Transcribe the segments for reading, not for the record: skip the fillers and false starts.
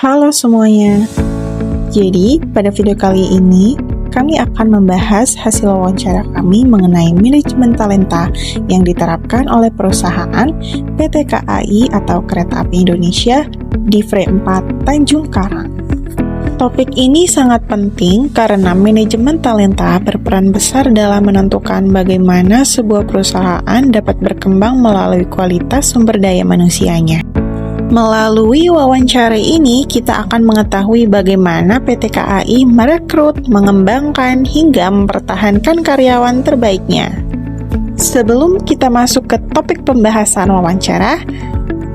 Halo semuanya. Jadi, pada video kali ini kami akan membahas hasil wawancara kami mengenai manajemen talenta yang diterapkan oleh perusahaan PT KAI atau Kereta Api Indonesia di Frame 4 Tanjung Karang. Topik ini sangat penting karena manajemen talenta berperan besar dalam menentukan bagaimana sebuah perusahaan dapat berkembang melalui kualitas sumber daya manusianya. Melalui wawancara ini, kita akan mengetahui bagaimana PT KAI merekrut, mengembangkan, hingga mempertahankan karyawan terbaiknya. Sebelum kita masuk ke topik pembahasan wawancara,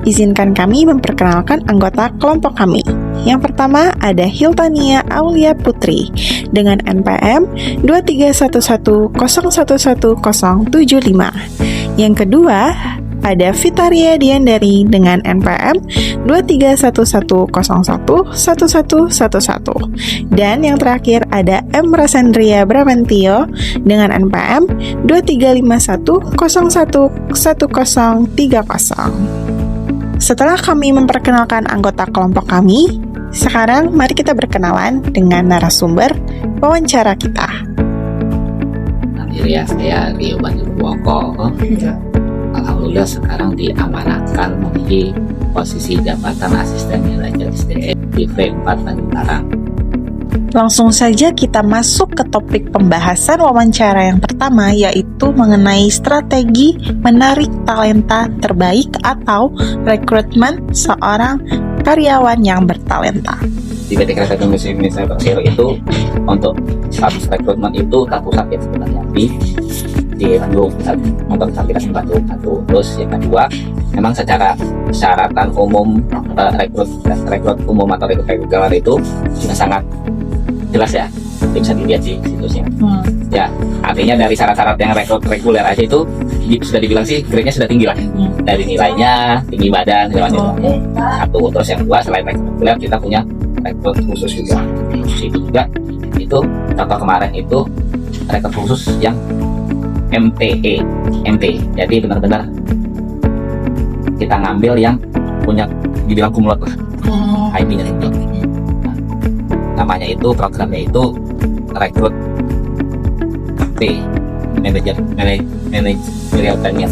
izinkan kami memperkenalkan anggota kelompok kami. Yang pertama ada Hiltania Aulia Putri dengan NPM 23110110075. Yang kedua ada Vitaria Diandari dengan NPM 23110111111. Dan yang terakhir ada M. Rasandria Bramantio dengan NPM 2351011030. Setelah kami memperkenalkan anggota kelompok kami, sekarang mari kita berkenalan dengan narasumber wawancara kita. Ya, saya Rio Bandurwoko. Alhamdulillah sekarang diamanahkan menjadi posisi jabatan asisten manajer SDM di Frame 4 Tanjung Karang. Langsung saja kita masuk ke topik pembahasan wawancara yang pertama, yaitu mengenai strategi menarik talenta terbaik atau rekrutmen seorang karyawan yang bertalenta. Di PT Kereta Api Indonesia Persero itu untuk status rekrutmen itu terpusat ya sebenarnya di Bandung, untuk kita di Bandung. Terus yang kedua, memang secara persyaratan umum rekrut umum atau rekrut reguler itu sudah sangat jelas ya, bisa dilihat di situsnya. Ya, artinya dari syarat-syarat yang rekrut reguler aja itu sudah dibilang sih grade-nya sudah tinggi lah. Dari nilainya, tinggi badan, segala macam. Satu, terus yang kedua selain rekrut reguler kita punya rekrut khusus juga. Khusus itu juga itu contoh kemarin itu rekrut khusus yang MT. Jadi benar-benar kita ngambil yang punya dibilang kumulat lah, IP-nya itu. Namanya itu programnya itu rekrut P, managerial training.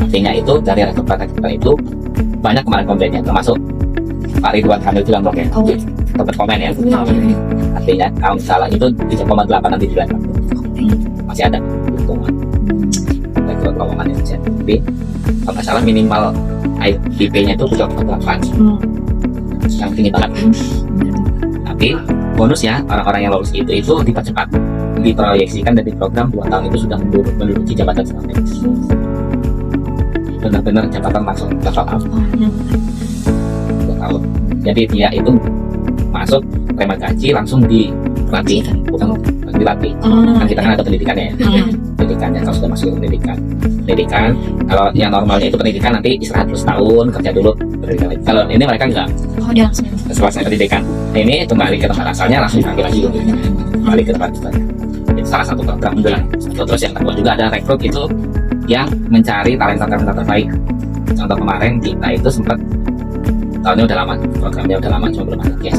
Artinya itu dari rekrut itu banyak kemarin komplainnya, termasuk Pak Ridwan Kamil bilang blog ya, tempat komen ya. Artinya kalau salah itu 3,8 nanti dibilang masih ada keuntungan rekrut lowongan yang jadi kalau nggak salah minimal IP-nya itu 3,8 yang tinggi banget. Tapi bonusnya orang-orang yang lolos itu dipercepat, diproyeksikan dari program 2 tahun itu sudah menduduki jabatan strategis. Benar-benar jabatan langsung level up 2 tahun. Jadi dia itu masuk terima gaji langsung dilatih, bukan dilatih. Kan kita kan ada pendidikannya ya. Pendidikannya kalau sudah masuk ke pendidikan kalau yang normalnya itu pendidikan nanti istirahat setahun, kerja dulu pendidikan lagi. Kalau ini mereka enggak. Selesai pendidikan ini kembali ke tempat asalnya langsung diambil lagi kembali ke tempat asalnya. Itu salah satu program unggulan. Terus yang kedua juga ada rekrut itu yang mencari talenta terbaik. Contoh kemarin kita itu sempat tahunnya udah lama, programnya udah lama cuma belum ada guys.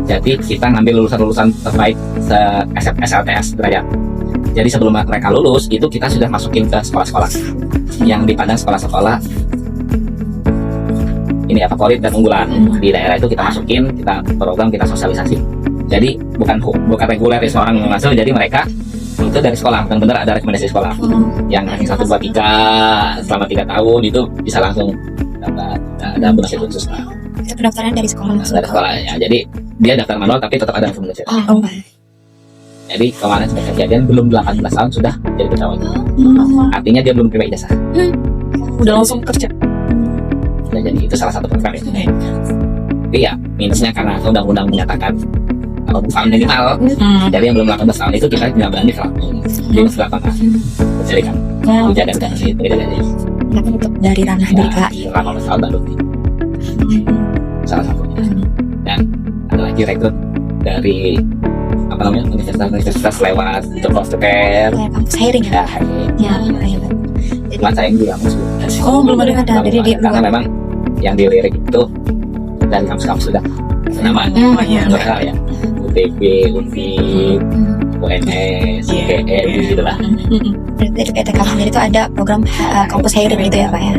Jadi kita ngambil lulusan terbaik SLTS derajat. Jadi sebelum mereka lulus itu kita sudah masukin ke sekolah-sekolah yang dipandang sekolah-sekolah ini ya favorit dan unggulan di daerah itu kita masukin, kita program, kita sosialisasi. Jadi bukan reguler ya seorang masuk, jadi mereka itu dari sekolah, benar-benar ada rekomendasi sekolah yang ranking 1, 2, 3 selama 3 tahun itu bisa langsung dapat ada bonus khusus. Itu pendaftaran dari sekolah langsung. Dari sekolah ya, jadi dia daftar manual tapi tetap ada rekomendasi. Jadi kemarin sudah kejadian belum 18 tahun sudah jadi pegawai. Artinya dia belum terima ijazah. Udah langsung kerja. Nah, jadi itu salah satu program itu. Tapi ya minusnya karena undang-undang menyatakan kalau bukan minimal, jadi yang belum 18 tahun itu kita nggak berani selaku di lapangan. Jadi kan dijaga sih, beda-beda. Kenapa untuk dari ranah DKI? 18 tahun baru. Salah satunya. Dan ada lagi rekrut dari universitas lewat job fair, kampus hiring ya? Ya, hebat. Cuman saya yang bilang belum ada dari dia karena memang yang dilirik itu dari kampus-kampus sudah nama internasional ya, UTB, UNI, UNS, UGM gitu lah. Berarti dari PTK sendiri itu ada program kampus hiring gitu ya Pak ya?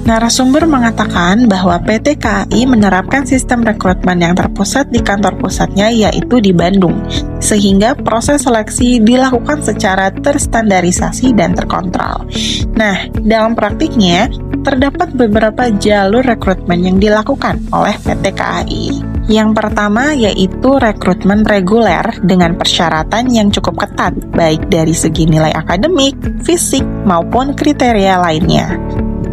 Narasumber mengatakan bahwa PT KAI menerapkan sistem rekrutmen yang terpusat di kantor pusatnya yaitu di Bandung, sehingga proses seleksi dilakukan secara terstandarisasi dan terkontrol. Nah, dalam praktiknya, terdapat beberapa jalur rekrutmen yang dilakukan oleh PT KAI. Yang pertama yaitu rekrutmen reguler dengan persyaratan yang cukup ketat, baik dari segi nilai akademik, fisik, maupun kriteria lainnya.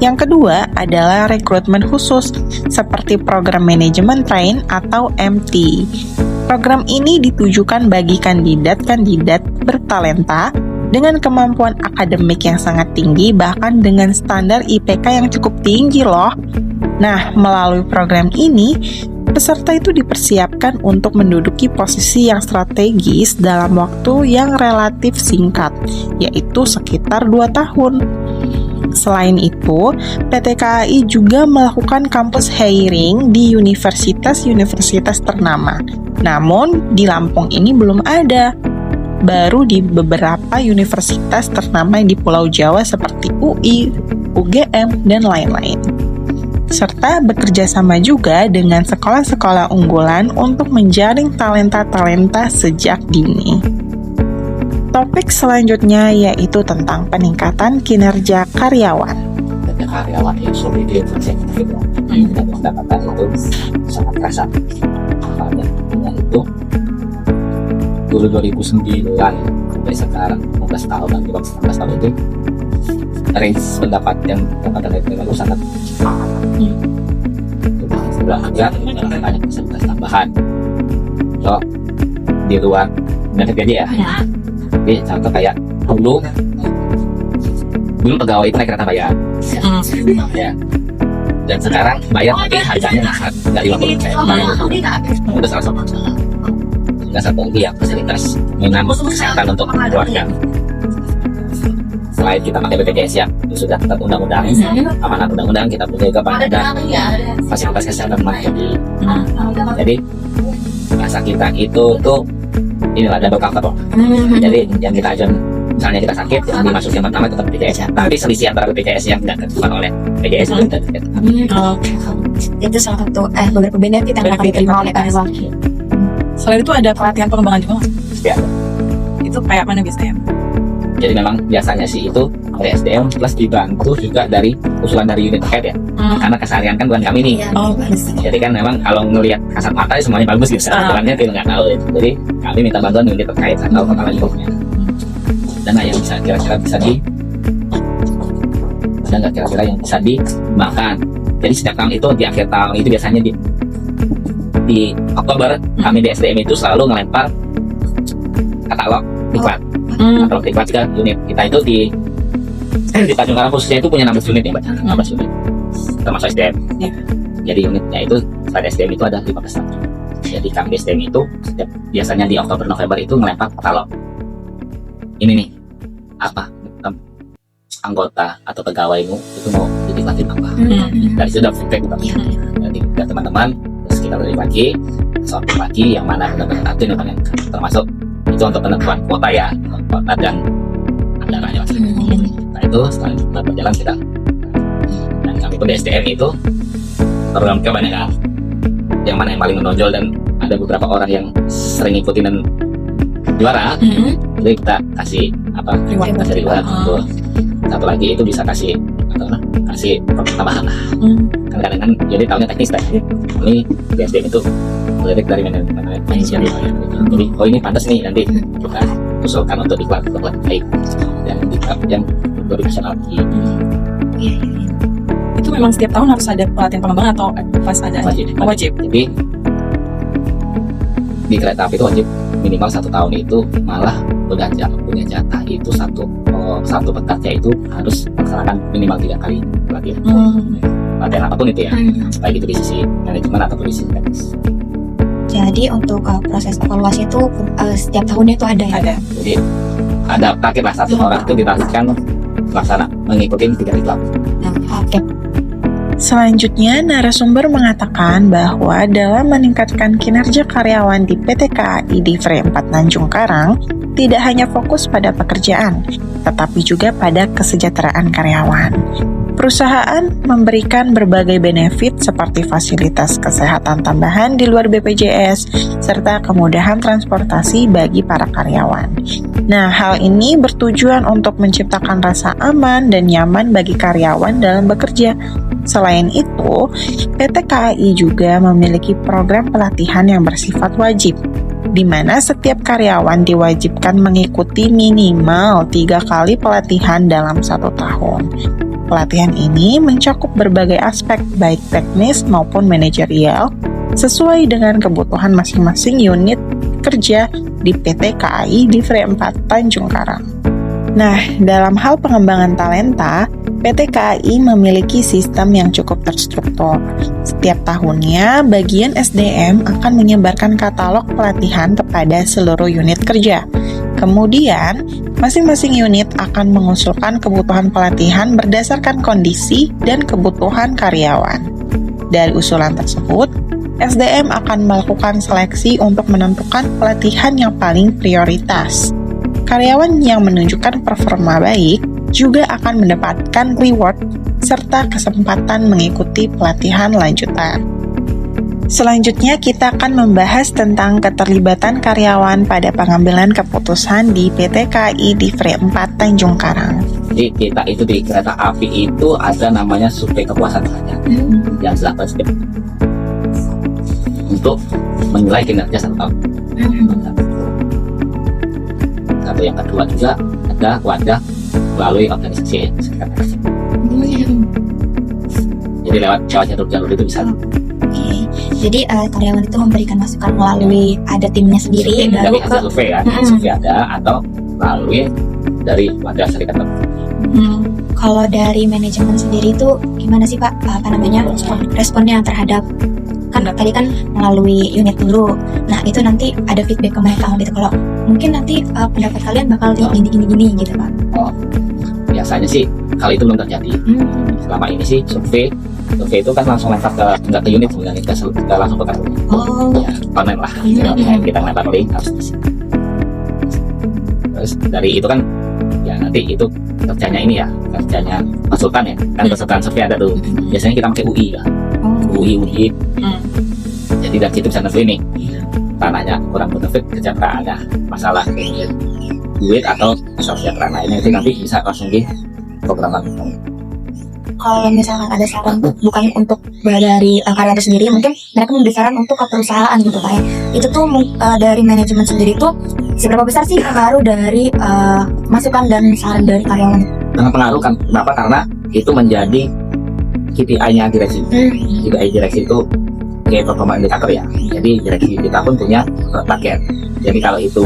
Yang kedua adalah rekrutmen khusus seperti program manajemen train atau MT. Program ini ditujukan bagi kandidat-kandidat bertalenta dengan kemampuan akademik yang sangat tinggi, bahkan dengan standar IPK yang cukup tinggi loh. Nah, melalui program ini, peserta itu dipersiapkan untuk menduduki posisi yang strategis dalam waktu yang relatif singkat, yaitu sekitar 2 tahun. Selain itu, PT KAI juga melakukan kampus hiring di universitas-universitas ternama. Namun, di Lampung ini belum ada. Baru di beberapa universitas ternama di Pulau Jawa seperti UI, UGM, dan lain-lain. Serta bekerja sama juga dengan sekolah-sekolah unggulan untuk menjaring talenta-talenta sejak dini. Topik selanjutnya yaitu tentang peningkatan kinerja karyawan. Dan karyawan yang solid itu dan pendapatan itu sangat terasa. Dengan itu dulu 2009 sampai sekarang 15 tahun dan 19 tahun itu range pendapat yang pendapatan itu sangat sudah ada banyak fasilitas tambahan. So di luar benefit gaji ya. Jadi contoh kayak dulu pegawai itu naik kereta bayar, ya. Dan sekarang bayar tapi harganya nggak 50%. Itu salah satu lagi ya fasilitas jaminan kesehatan untuk keluarga. Selain kita pakai BPJS yang sudah tetap undang-undang, amanat undang-undang, kita punya juga pada fasilitas kesehatan mandiri. Jadi rasa kita itu tuh inilah double cover. Jadi yang kita ajukan, misalnya kita sakit, yang dimasukin yang pertama tetap BPJS, tapi selisih antara BPJS yang tidak ketentukan oleh BPJS itu tidak. Itu salah satu beberapa benefit yang akan diterima oleh karyawan. Selain itu ada pelatihan pengembangan juga Mas? Ya. Itu kayak mana biasanya? Jadi memang biasanya sih itu dari SDM plus dibantu juga dari usulan dari unit terkait ya. Karena keseharian kan bukan kami nih. Oh, bagus. Jadi kan memang kalau ngelihat kasat mata semuanya bagus gitu. Jalannya kita nggak tahu gitu. Jadi kami minta bantuan unit terkait atau kepala lingkupnya. Dan yang bisa kira-kira bisa ada nggak kira-kira yang bisa dimakan. Jadi setiap tahun itu di akhir tahun itu biasanya di Oktober kami di SDM itu selalu ngelempar katalog diklat. Katalog diklat ke unit kita itu di Tanjung Karang khususnya itu punya 16 unit ya Mbak, 16 unit termasuk SDM. Jadi unitnya itu selain SDM itu ada 15 lagi. Jadi kami di SDM itu biasanya di Oktober November itu ngelempar katalog. Ini nih apa anggota atau pegawaimu itu mau didiklatin apa. Dari situ dapat feedback dari teman-teman. Terus kita beri lagi soal lagi yang mana benar-benar aktif yang paling termasuk itu untuk penentuan kuota ya, kuota dan anggarannya. Nah itu setelah berjalan kita dan kami pun di SDM itu program kebanyakan yang mana yang paling menonjol dan ada beberapa orang yang sering ikutin dan juara. Jadi kita kasih kasih reward. Satu lagi itu bisa kasih tambahan lah. Kadang-kadang kan jadi tahunnya teknis kan. Ini di SDM itu lirik dari manajemen. Jadi ini pantas nih nanti kita usulkan untuk diklat baik dan diklat yang profesional. Itu memang setiap tahun harus ada pelatihan pengembangan atau pas ada wajib. Jadi di kereta api itu wajib minimal 1 tahun itu, malah punya jatah itu satu pekerja itu harus melaksanakan minimal 3 kali pelatihan. Pelatihan apapun itu ya, baik itu di sisi manajemen ataupun di sisi teknis. Jadi untuk proses evaluasi itu setiap tahunnya itu ada ya? Ada. Jadi ada target lah, 1 orang itu ditargetkan melaksana mengikuti 3 diklat. Oke. Selanjutnya, narasumber mengatakan bahwa dalam meningkatkan kinerja karyawan di PT KAI Divre 4 Tanjung Karang, tidak hanya fokus pada pekerjaan, tetapi juga pada kesejahteraan karyawan. Perusahaan memberikan berbagai benefit seperti fasilitas kesehatan tambahan di luar BPJS, serta kemudahan transportasi bagi para karyawan. Nah, hal ini bertujuan untuk menciptakan rasa aman dan nyaman bagi karyawan dalam bekerja. Selain itu, PT KAI juga memiliki program pelatihan yang bersifat wajib, di mana setiap karyawan diwajibkan mengikuti minimal 3 kali pelatihan dalam 1 tahun. Pelatihan ini mencakup berbagai aspek baik teknis maupun manajerial sesuai dengan kebutuhan masing-masing unit kerja di PT KAI Divre 4 Tanjung Karang. Nah, dalam hal pengembangan talenta, PT KAI memiliki sistem yang cukup terstruktur. Setiap tahunnya, bagian SDM akan menyebarkan katalog pelatihan kepada seluruh unit kerja. Kemudian, masing-masing unit akan mengusulkan kebutuhan pelatihan berdasarkan kondisi dan kebutuhan karyawan. Dari usulan tersebut, SDM akan melakukan seleksi untuk menentukan pelatihan yang paling prioritas. Karyawan yang menunjukkan performa baik juga akan mendapatkan reward serta kesempatan mengikuti pelatihan lanjutan. Selanjutnya kita akan membahas tentang keterlibatan karyawan pada pengambilan keputusan di PT KAI Divre 4 Tanjung Karang. Jadi kita itu di kereta api itu ada namanya survei kepuasan kerja yang dilakukan setiap untuk menilai kinerja 1 tahun. Satu, yang kedua juga ada wadah melalui organisasi sekretaris. Jadi lewat jalur itu bisa. Jadi karyawan itu memberikan masukan melalui ada timnya sendiri, dari hasil survei kan, survei ada atau melalui dari wadah serikat pekerja. Kalau dari manajemen sendiri itu gimana sih Pak? Responnya terhadap kan tadi kan melalui unit dulu. Nah itu nanti ada feedback ke mereka gitu. Kalau mungkin nanti pendapat kalian bakal gini gitu Pak. Oh, biasanya sih hal itu belum terjadi. Selama ini sih survei itu kan langsung lempar ke unit sebenarnya, kita langsung ke kantor. Ya, panen lah. Kita lempar link harus isi. Terus dari itu kan ya nanti itu kerjanya konsultan ya. Kan konsultan survei ada tuh. Biasanya kita pakai UI ya. UI. Jadi dari situ bisa nentuin nih tanahnya kurang benefit, kesejahteraannya, masalah duit atau kesejahteraan lainnya, itu nanti bisa langsung di program langsung. Kalau misalkan ada saran bukan untuk dari karyawan itu sendiri, mungkin mereka memberi saran untuk ke perusahaan gitu Pak ya. Itu tuh dari manajemen sendiri tuh seberapa besar sih pengaruh dari masukan dan saran dari karyawan? Dengan pengaruh kan, kenapa? Karena itu menjadi KPI-nya direksi. KPI direksi itu kayak performa indikator ya. Jadi direksi kita pun punya target. Jadi kalau itu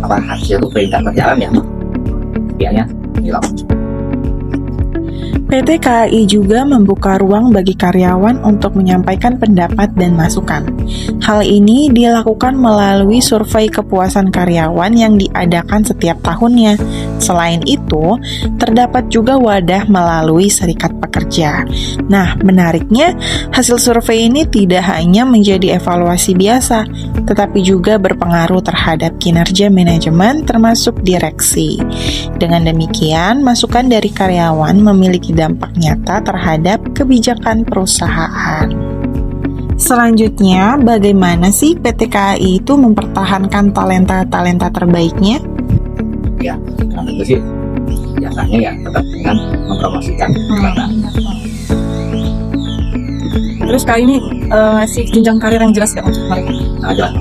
hasil perintah berjalan ya, KPI-nya hilang. PT KAI juga membuka ruang bagi karyawan untuk menyampaikan pendapat dan masukan. Hal ini dilakukan melalui survei kepuasan karyawan yang diadakan setiap tahunnya. Selain itu, terdapat juga wadah melalui serikat pekerja. Nah, menariknya, hasil survei ini tidak hanya menjadi evaluasi biasa, tetapi juga berpengaruh terhadap kinerja manajemen termasuk direksi. Dengan demikian, masukan dari karyawan memiliki dampak nyata terhadap kebijakan perusahaan. Selanjutnya, bagaimana sih PT KAI itu mempertahankan talenta-talenta terbaiknya? Ya, karena itu sih biasanya ya tetap dengan mempromosikan talenta. Terus kali ini ngasih jenjang karir yang jelas gak untuk mereka? Jelas.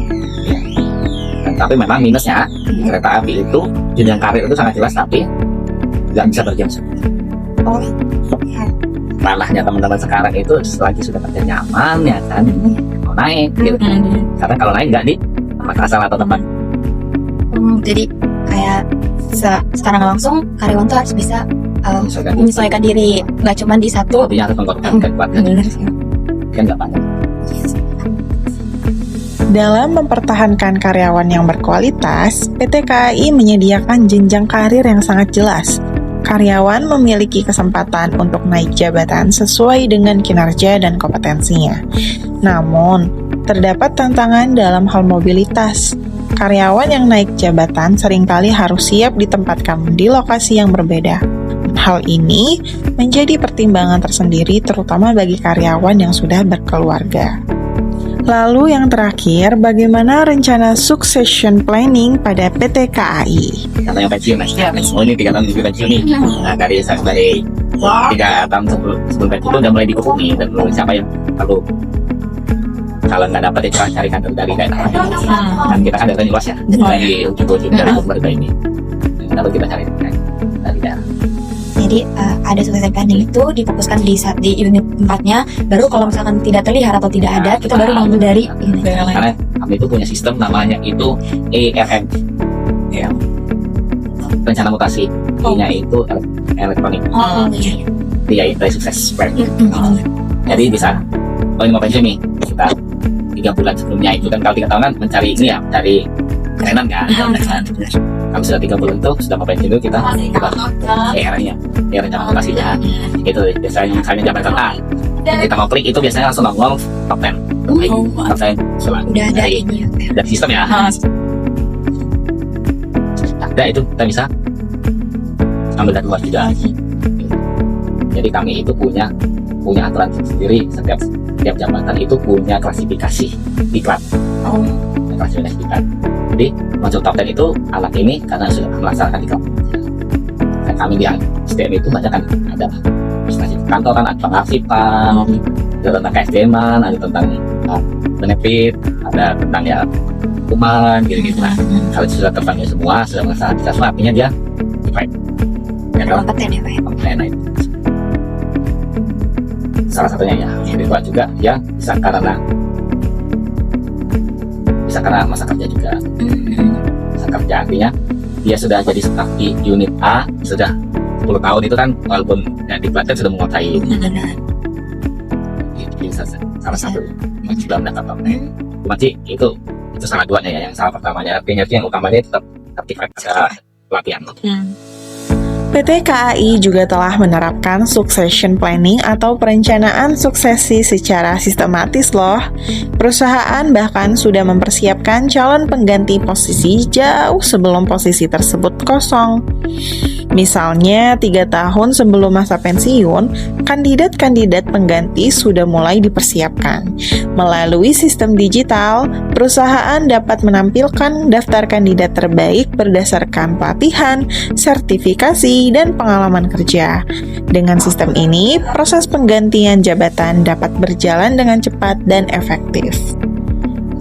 Ya. Dan, tapi memang minusnya di kereta api itu jenjang karir itu sangat jelas, tapi nggak bisa berjam-jam. Malahnya teman-teman sekarang itu selagi sudah kerja nyaman ya kan mau naik gitu. Karena kalau naik nggak di tempat asal atau tempat. Jadi kayak sekarang langsung karyawan tuh harus bisa menyesuaikan diri, nggak cuma di satu. Artinya harus mengorbankan kuat kan nggak banyak. Dalam mempertahankan karyawan yang berkualitas, PT KAI menyediakan jenjang karir yang sangat jelas. karyawan memiliki kesempatan untuk naik jabatan sesuai dengan kinerja dan kompetensinya. Namun, terdapat tantangan dalam hal mobilitas. Karyawan yang naik jabatan seringkali harus siap ditempatkan di lokasi yang berbeda. Hal ini menjadi pertimbangan tersendiri terutama bagi karyawan yang sudah berkeluarga. Lalu yang terakhir, bagaimana rencana succession planning pada PT KAI? Karena yang pensiun, ini 3 tahun lebih pensiun nih. Nah, dari 3 tahun sebelum pensiun udah mulai dikepung nih, dan belum siapa yang perlu. Kalau nggak dapat ya cari kantor dari daerah. Dan kita kan datanya luas ya, dari ujung-ujung dari keluarga ini. Yang dapat kita cari dari daerah. Jadi ada succession planning itu difokuskan di unit tempatnya, baru kalau misalkan tidak terlihat atau tidak ada, kita baru mengambil dari unit. Karena kami itu punya sistem namanya itu ERM, ya. Rencana mutasi, nya itu elektronik. Dia itu sukses planning. Jadi bisa, kalau ini mau pensiun nih, kita 3 bulan sebelumnya itu kan, kalau 3 tahun kan mencari ini ya, mencari kerenan kan. Kalau sudah 3 bulan itu sudah mau pensiun itu kita ER-nya, rencana mutasinya. Itu biasanya misalnya jabatan A, kita mau klik itu biasanya langsung nongol top 10. Top 10 selalu. Udah ada ini ya. Ada sistem ya. Ada itu kita bisa ambil dari luar juga. Jadi kami itu punya aturan sendiri, setiap jabatan itu punya klasifikasi iklan. Klasifikasi iklan. Jadi masuk top 10 itu anak ini karena sudah melaksanakan iklan. Dan kami di SDM itu banyak kan ada instansi kantor kan, ada pengarsipan, ada tentang KSDM-an, ada tentang benefit, ada tentang ya hukuman gitu-gitu. Nah, kalau sudah terpanggil semua, sudah melaksanakan semua, artinya dia baik. Ya, Kompeten ya Pak ya? kompeten itu. Salah satunya ya, yang kedua juga dia bisa karena masa kerja juga. Masa kerja artinya dia sudah jadi staf di unit A sudah 10 tahun itu kan, walaupun ya, di pelatihan sudah menguasai. Itu bisa salah satu yang sudah mendapat kompeten. Cuma sih itu salah duanya ya. Yang salah pertamanya artinya yang utamanya tetap pada pelatihan. PT KAI juga telah menerapkan succession planning atau perencanaan suksesi secara sistematis loh. Perusahaan bahkan sudah mempersiapkan calon pengganti posisi jauh sebelum posisi tersebut kosong. Misalnya 3 tahun sebelum masa pensiun, kandidat-kandidat pengganti sudah mulai dipersiapkan. Melalui sistem digital, perusahaan dapat menampilkan daftar kandidat terbaik berdasarkan pelatihan, sertifikasi, dan pengalaman kerja. Dengan sistem ini, proses penggantian jabatan dapat berjalan dengan cepat dan efektif.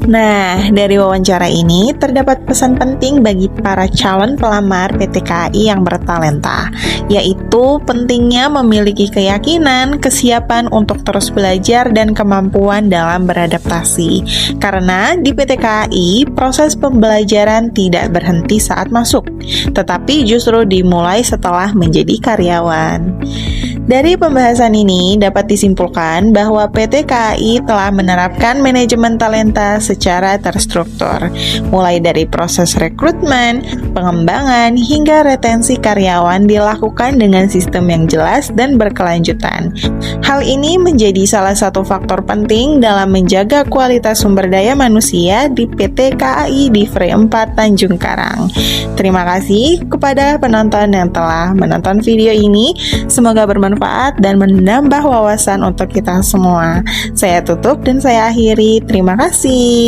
Nah, dari wawancara ini terdapat pesan penting bagi para calon pelamar PT KAI yang bertalenta, yaitu pentingnya memiliki keyakinan, kesiapan untuk terus belajar dan kemampuan dalam beradaptasi. Karena di PT KAI, proses pembelajaran tidak berhenti saat masuk, tetapi justru dimulai setelah menjadi karyawan. Dari pembahasan ini dapat disimpulkan bahwa PT KAI telah menerapkan manajemen talenta secara terstruktur, mulai dari proses rekrutmen, pengembangan, hingga retensi karyawan dilakukan dengan sistem yang jelas dan berkelanjutan. Hal ini menjadi salah satu faktor penting dalam menjaga kualitas sumber daya manusia di PT KAI Divre 4 Tanjung Karang. Terima kasih kepada penonton yang telah menonton video ini. Semoga bermanfaat dan menambah wawasan untuk kita semua. Saya tutup dan saya akhiri. Terima kasih.